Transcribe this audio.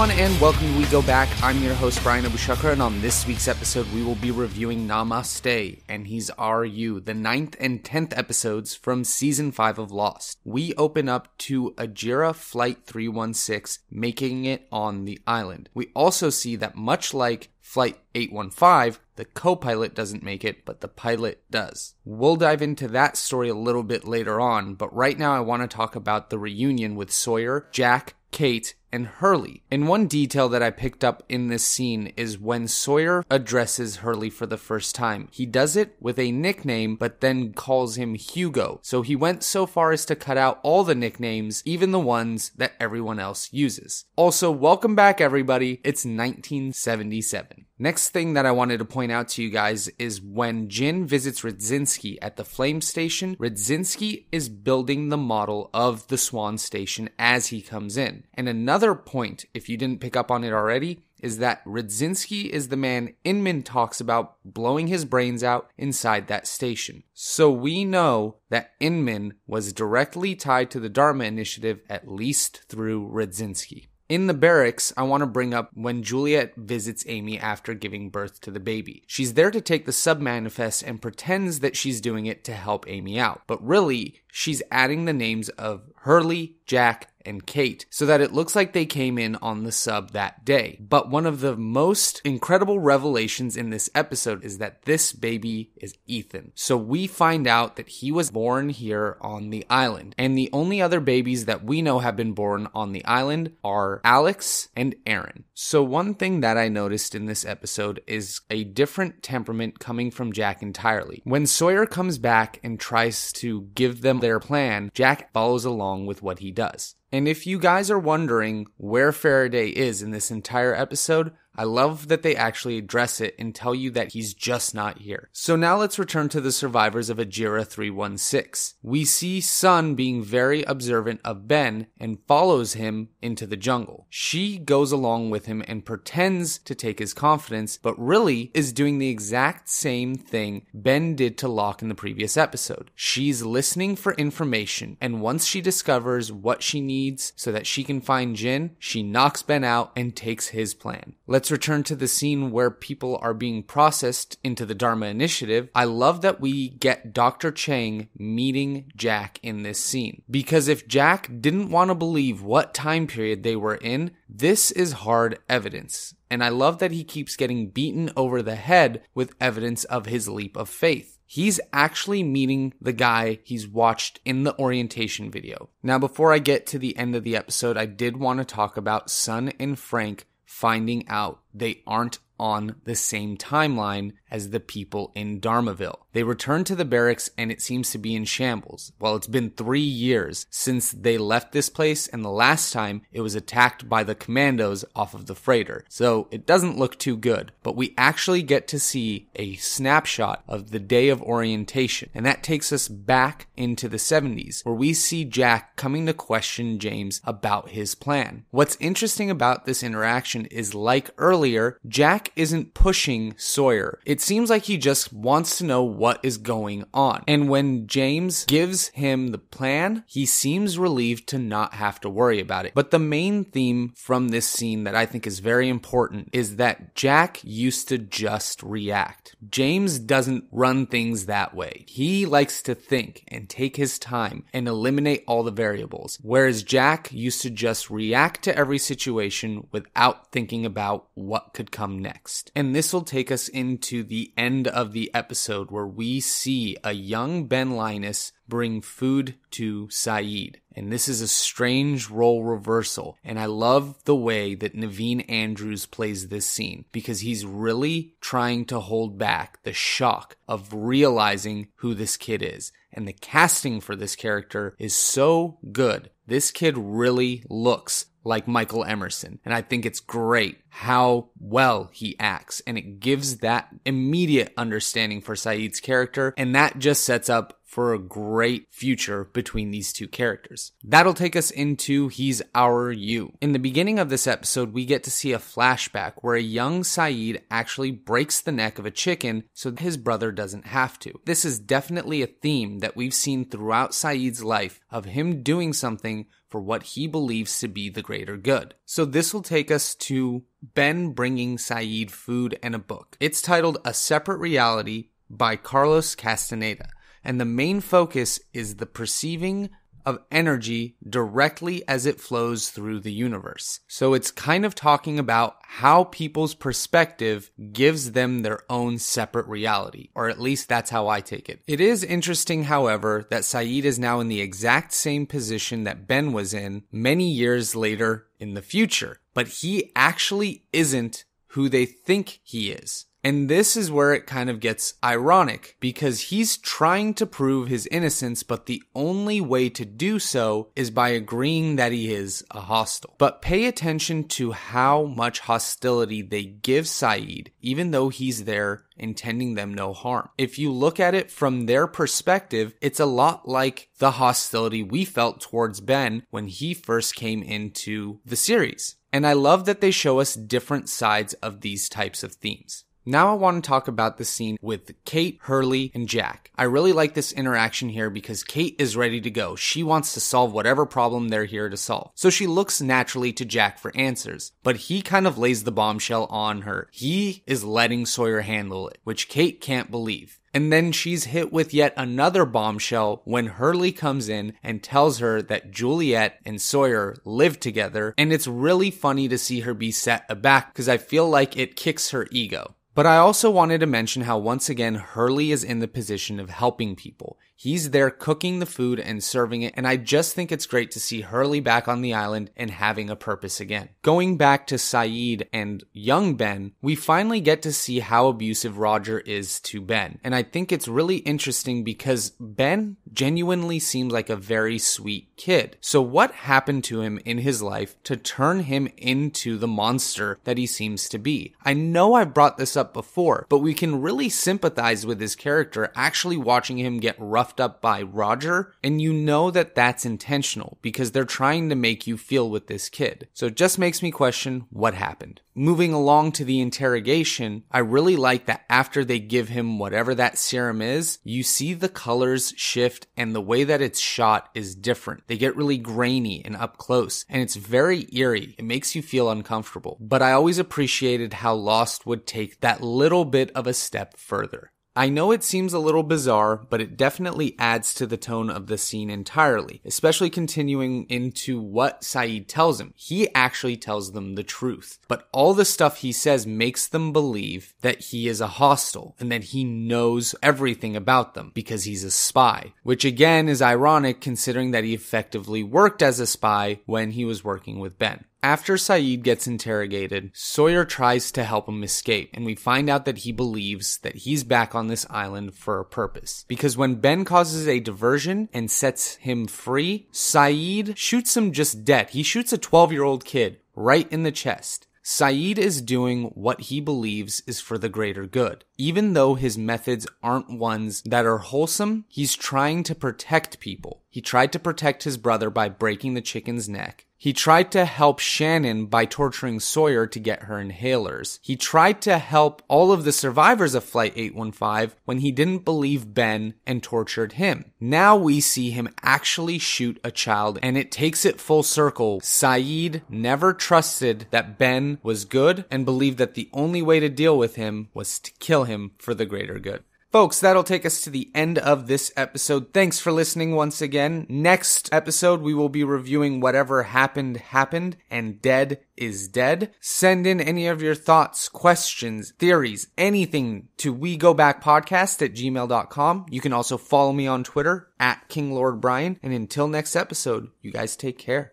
everyone, and welcome to We Go Back. I'm your host, Bryan Abou Chacra, and on this week's episode, we will be reviewing Namaste, and He's Are You, the 9th and 10th episodes from Season 5 of Lost. We open up to Ajira Flight 316 making it on the island. We also see that much like Flight 815, the co-pilot doesn't make it, but the pilot does. We'll dive into that story a little bit later on, but right now I want to talk about the reunion with Sawyer, Jack, Kate, and Hurley. And one detail that I picked up in this scene is when Sawyer addresses Hurley for the first time. He does it with a nickname, but then calls him Hugo. So he went so far as to cut out all the nicknames, even the ones that everyone else uses. Also, welcome back everybody. It's 1977. Next thing that I wanted to point out to you guys is when Jin visits Radzinski at the Flame Station, Radzinski is building the model of the Swan Station as he comes in. And another point, if you didn't pick up on it already, is that Radzinski is the man Inman talks about blowing his brains out inside that station. So we know that Inman was directly tied to the Dharma Initiative, at least through Radzinski. In the barracks, I want to bring up when Juliet visits Amy after giving birth to the baby. She's there to take the sub-manifest and pretends that she's doing it to help Amy out. But really, she's adding the names of Hurley, Jack, and Kate so that it looks like they came in on the sub that day. But one of the most incredible revelations in this episode is that this baby is Ethan. So we find out that he was born here on the island. And the only other babies that we know have been born on the island are Alex and Aaron. So one thing that I noticed in this episode is a different temperament coming from Jack entirely. When Sawyer comes back and tries to give them their plan, Jack follows along with what he does. And if you guys are wondering where Faraday is in this entire episode, I love that they actually address it and tell you that he's just not here. So now let's return to the survivors of Ajira 316. We see Sun being very observant of Ben and follows him into the jungle. She goes along with him and pretends to take his confidence, but really is doing the exact same thing Ben did to Locke in the previous episode. She's listening for information, and once she discovers what she needs so that she can find Jin, she knocks Ben out and takes his plan. Let's return to the scene where people are being processed into the Dharma Initiative. I love that we get Dr. Chang meeting Jack in this scene. Because if Jack didn't want to believe what time period they were in, this is hard evidence. And I love that he keeps getting beaten over the head with evidence of his leap of faith. He's actually meeting the guy he's watched in the orientation video. Now, before I get to the end of the episode, I did want to talk about Sun and Frank finding out they aren't on the same timeline as the people in Dharmaville. They return to the barracks and it seems to be in shambles. Well, it's been 3 years since they left this place, and the last time it was attacked by the commandos off of the freighter. So it doesn't look too good, but we actually get to see a snapshot of the day of orientation, and that takes us back into the 70s, where we see Jack coming to question James about his plan. What's interesting about this interaction is, like earlier, Jack isn't pushing Sawyer. It seems like he just wants to know what is going on. And when James gives him the plan, he seems relieved to not have to worry about it. But the main theme from this scene that I think is very important is that Jack used to just react. James doesn't run things that way. He likes to think and take his time and eliminate all the variables, whereas Jack used to just react to every situation without thinking about what could come next. And this will take us into the end of the episode, where we see a young Ben Linus bring food to Saeed. And this is a strange role reversal. And I love the way that Naveen Andrews plays this scene, because he's really trying to hold back the shock of realizing who this kid is. And the casting for this character is so good. This kid really looks like Michael Emerson. And I think it's great how well he acts. And it gives that immediate understanding for Saeed's character. And that just sets up for a great future between these two characters. That'll take us into He's Our You. In the beginning of this episode, we get to see a flashback where a young Sayid actually breaks the neck of a chicken so his brother doesn't have to. This is definitely a theme that we've seen throughout Sayid's life of him doing something for what he believes to be the greater good. So this will take us to Ben bringing Sayid food and a book. It's titled A Separate Reality by Carlos Castaneda, and the main focus is the perceiving of energy directly as it flows through the universe. So it's kind of talking about how people's perspective gives them their own separate reality, or at least that's how I take it. It is interesting, however, that Sayid is now in the exact same position that Ben was in many years later in the future, but he actually isn't who they think he is. And this is where it kind of gets ironic, because he's trying to prove his innocence, but the only way to do so is by agreeing that he is a hostile. But pay attention to how much hostility they give Sayid, even though he's there intending them no harm. If you look at it from their perspective, it's a lot like the hostility we felt towards Ben when he first came into the series. And I love that they show us different sides of these types of themes. Now I want to talk about the scene with Kate, Hurley, and Jack. I really like this interaction here because Kate is ready to go. She wants to solve whatever problem they're here to solve. So she looks naturally to Jack for answers, but he kind of lays the bombshell on her. He is letting Sawyer handle it, which Kate can't believe. And then she's hit with yet another bombshell when Hurley comes in and tells her that Juliet and Sawyer live together, and it's really funny to see her be set aback because I feel like it kicks her ego. But I also wanted to mention how once again Hurley is in the position of helping people. He's there cooking the food and serving it, and I just think it's great to see Hurley back on the island and having a purpose again. Going back to Sayid and young Ben, we finally get to see how abusive Roger is to Ben. And I think it's really interesting because Ben genuinely seems like a very sweet kid. So what happened to him in his life to turn him into the monster that he seems to be? I know I've brought this up before, but we can really sympathize with his character actually watching him get roughed up by Roger, and you know that that's intentional because they're trying to make you feel with this kid. So it just makes me question what happened. Moving along to the interrogation, I really like that after they give him whatever that serum is, you see the colors shift and the way that it's shot is different. They get really grainy and up close, and it's very eerie. It makes you feel uncomfortable. But I always appreciated how Lost would take that little bit of a step further. I know it seems a little bizarre, but it definitely adds to the tone of the scene entirely, especially continuing into what Sayid tells him. He actually tells them the truth, but all the stuff he says makes them believe that he is a hostile and that he knows everything about them because he's a spy, which again is ironic considering that he effectively worked as a spy when he was working with Ben. After Sayid gets interrogated, Sawyer tries to help him escape, and we find out that he believes that he's back on this island for a purpose. Because when Ben causes a diversion and sets him free, Sayid shoots him just dead. He shoots a 12-year-old kid right in the chest. Sayid is doing what he believes is for the greater good. Even though his methods aren't ones that are wholesome, he's trying to protect people. He tried to protect his brother by breaking the chicken's neck. He tried to help Shannon by torturing Sawyer to get her inhalers. He tried to help all of the survivors of Flight 815 when he didn't believe Ben and tortured him. Now we see him actually shoot a child, and it takes it full circle. Sayid never trusted that Ben was good and believed that the only way to deal with him was to kill him for the greater good. Folks, that'll take us to the end of this episode. Thanks for listening once again. Next episode, we will be reviewing Whatever Happened, and Dead is Dead. Send in any of your thoughts, questions, theories, anything to wegobackpodcast@gmail.com. You can also follow me on Twitter @KingLordBryan. And until next episode, you guys take care.